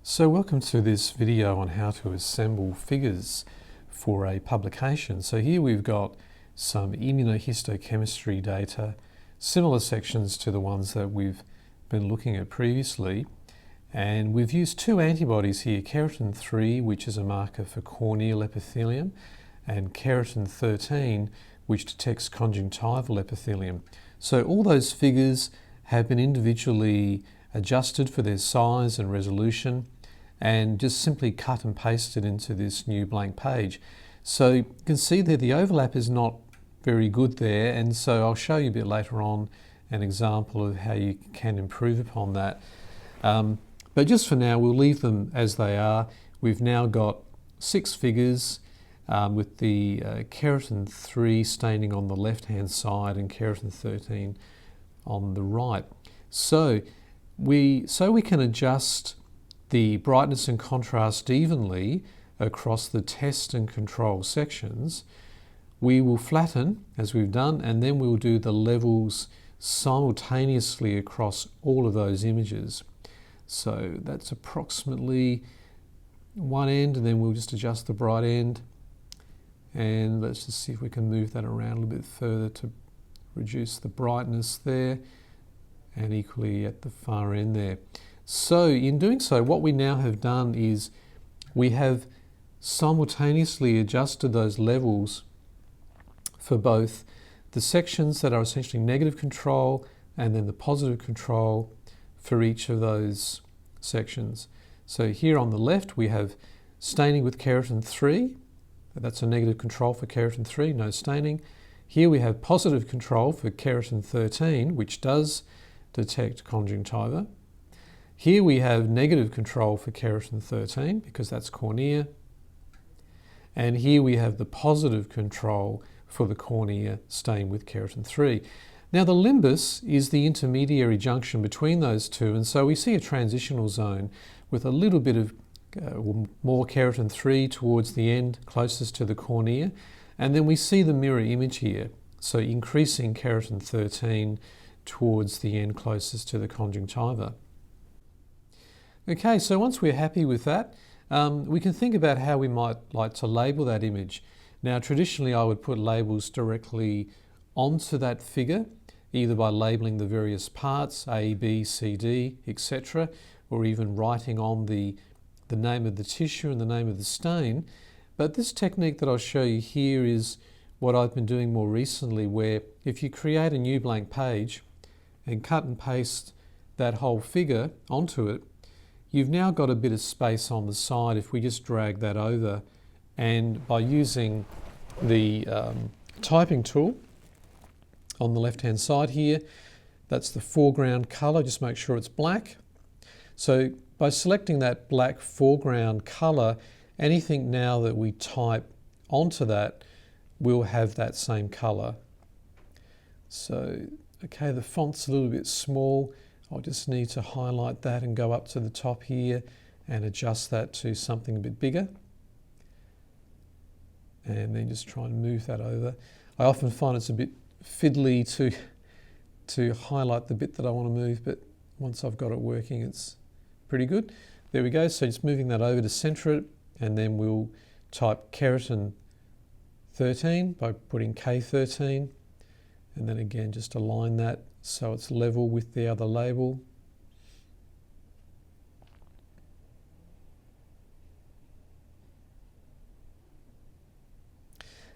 So welcome to this video on how to assemble figures for a publication. So here we've got some immunohistochemistry data, similar sections to the ones that we've been looking at previously. And we've used two antibodies here, keratin 3, which is a marker for corneal epithelium, and keratin 13, which detects conjunctival epithelium. So all those figures have been individually adjusted for their size and resolution, and just simply cut and pasted into this new blank page. So you can see that the overlap is not very good there, and so I'll show you a bit later on an example of how you can improve upon that. But just for now, we'll leave them as they are. We've now got 6 figures with the keratin 3 staining on the left-hand side and keratin 13 on the right. So we can adjust the brightness and contrast evenly across the test and control sections. We will flatten, as we've done, and then we'll do the levels simultaneously across all of those images. So that's approximately one end, and then we'll just adjust the bright end. And let's just see if we can move that around a little bit further to reduce the brightness there, and equally at the far end there. So in doing so, what we now have done is we have simultaneously adjusted those levels for both the sections that are essentially negative control and then the positive control for each of those sections. So here on the left we have staining with keratin 3. That's a negative control for keratin 3, no staining. Here we have positive control for keratin 13, which does detect conjunctiva. Here we have negative control for keratin 13 because that's cornea. And here we have the positive control for the cornea stained with keratin 3. Now the limbus is the intermediary junction between those two, and so we see a transitional zone with a little bit of more keratin 3 towards the end closest to the cornea, and then we see the mirror image here, so increasing keratin 13 towards the end closest to the conjunctiva. Okay, so once we're happy with that, we can think about how we might like to label that image. Now traditionally I would put labels directly onto that figure, either by labeling the various parts, A, B, C, D, etc., or even writing on the name of the tissue and the name of the stain. But this technique that I'll show you here is what I've been doing more recently, where if you create a new blank page and cut and paste that whole figure onto it, you've now got a bit of space on the side if we just drag that over, and by using the typing tool on the left hand side here, that's the foreground colour, just make sure it's black. So by selecting that black foreground colour, anything now that we type onto that will have that same colour. So okay, the font's a little bit small. I'll just need to highlight that and go up to the top here and adjust that to something a bit bigger. And then just try and move that over. I often find it's a bit fiddly to highlight the bit that I want to move, but once I've got it working, it's pretty good. There we go, so just moving that over to center it, and then we'll type keratin 13 by putting K13, and then again just align that so it's level with the other label.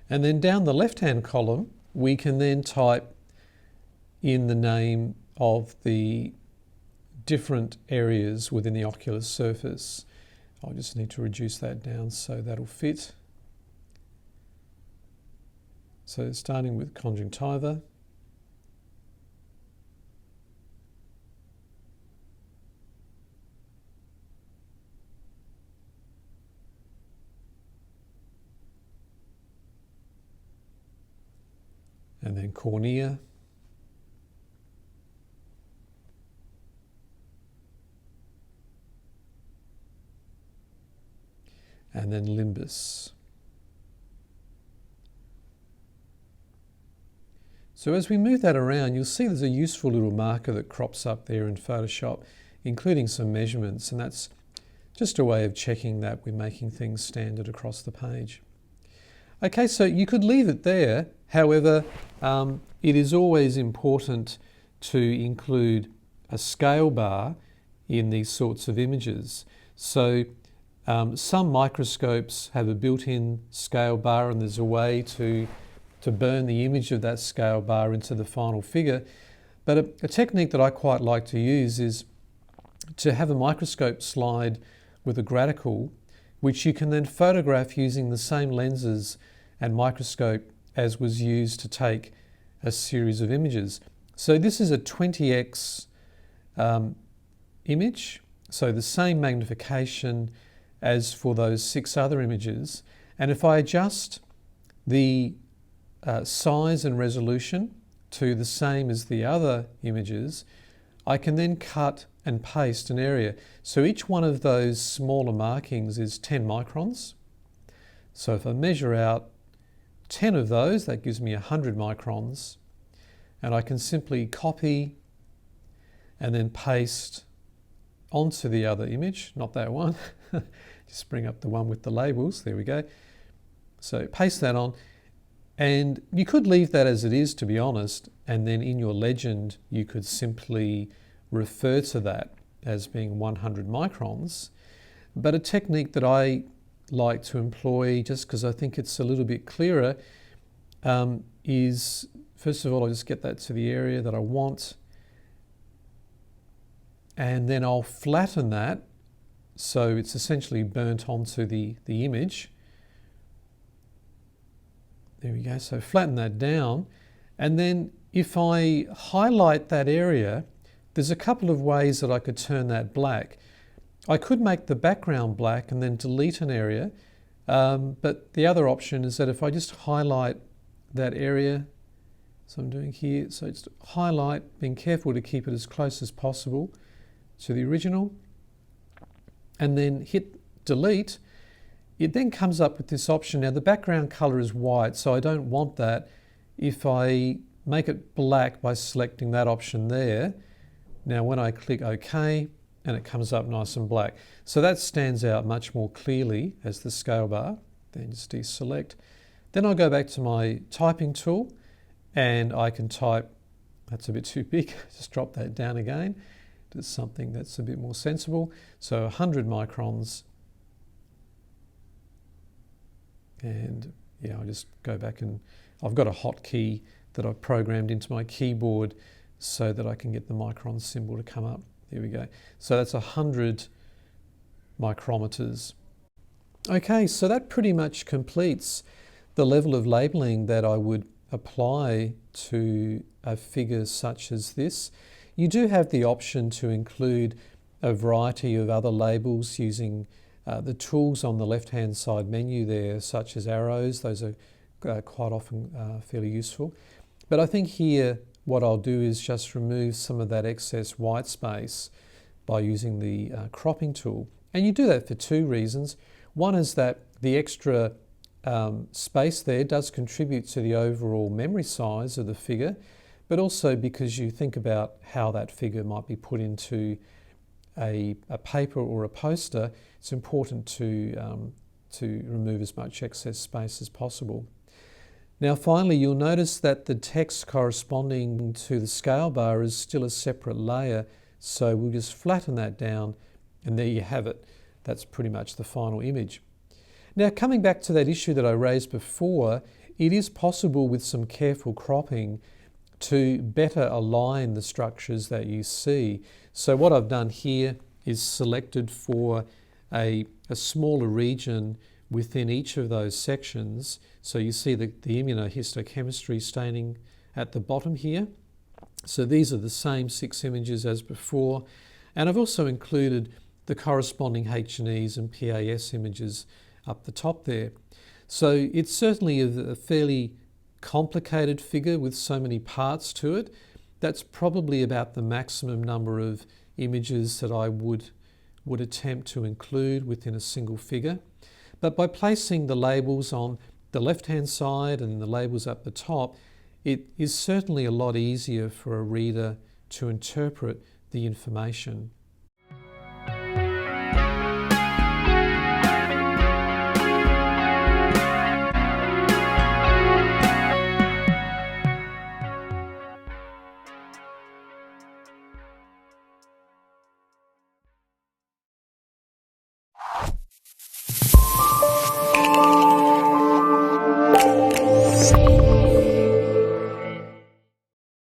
And then down the left-hand column, we can then type in the name of the different areas within the ocular surface. I'll just need to reduce that down so that'll fit. So starting with conjunctiva. And then cornea. And then limbus. So as we move that around, you'll see there's a useful little marker that crops up there in Photoshop, including some measurements, and that's Just a way of checking that we're making things standard across the page. Okay, so you could leave it there. However, it is always important to include a scale bar in these sorts of images. So some microscopes have a built-in scale bar, and there's a way to burn the image of that scale bar into the final figure. But a technique that I quite like to use is to have a microscope slide with a gradical, which you can then photograph using the same lenses and microscope as was used to take a series of images. So this is a 20x image, so the same magnification as for those 6 other images. And if I adjust the size and resolution to the same as the other images, I can then cut and paste an area. So each one of those smaller markings is 10 microns. So if I measure out 10 of those, that gives me 100 microns. And I can simply copy and then paste onto the other image, not that one. Just bring up the one with the labels, there we go. So paste that on, and you could leave that as it is, to be honest, and then in your legend you could simply refer to that as being 100 microns. But a technique that I like to employ, just because I think it's a little bit clearer, is first of all I'll just get that to the area that I want, and then I'll flatten that so it's essentially burnt onto the image. There we go, so flatten that down, and then if I highlight that area, there's a couple of ways that I could turn that black. I could make the background black and then delete an area, but the other option is that if I just highlight that area, so I'm doing here, so it's highlight, being careful to keep it as close as possible to the original, and then hit delete, it then comes up with this option. Now the background color is white, so I don't want that. If I make it black by selecting that option there, now when I click OK, and it comes up nice and black. So that stands out much more clearly as the scale bar. Then just deselect. Then I'll go back to my typing tool, and I can type, that's a bit too big, just drop that down again to something that's a bit more sensible. So 100 microns. And yeah, I'll just go back, and I've got a hotkey that I've programmed into my keyboard so that I can get the micron symbol to come up. There we go. So that's 100 micrometers. Okay, so that pretty much completes the level of labeling that I would apply to a figure such as this. You do have the option to include a variety of other labels using the tools on the left-hand side menu there, such as arrows. Those are quite often fairly useful. But I think here what I'll do is just remove some of that excess white space by using the cropping tool. And you do that for 2 reasons. One is that the extra space there does contribute to the overall memory size of the figure, but also because you think about how that figure might be put into a paper or a poster, it's important to remove as much excess space as possible. Now finally, you'll notice that the text corresponding to the scale bar is still a separate layer, so we'll just flatten that down, and there you have it. That's pretty much the final image. Now coming back to that issue that I raised before, it is possible with some careful cropping to better align the structures that you see. So what I've done here is selected for a smaller region within each of those sections. So you see the immunohistochemistry staining at the bottom here. So these are the same 6 images as before. And I've also included the corresponding H&Es and PAS images up the top there. So it's certainly a fairly complicated figure with so many parts to it. That's probably about the maximum number of images that I would attempt to include within a single figure. But by placing the labels on the left-hand side and the labels up the top, it is certainly a lot easier for a reader to interpret the information.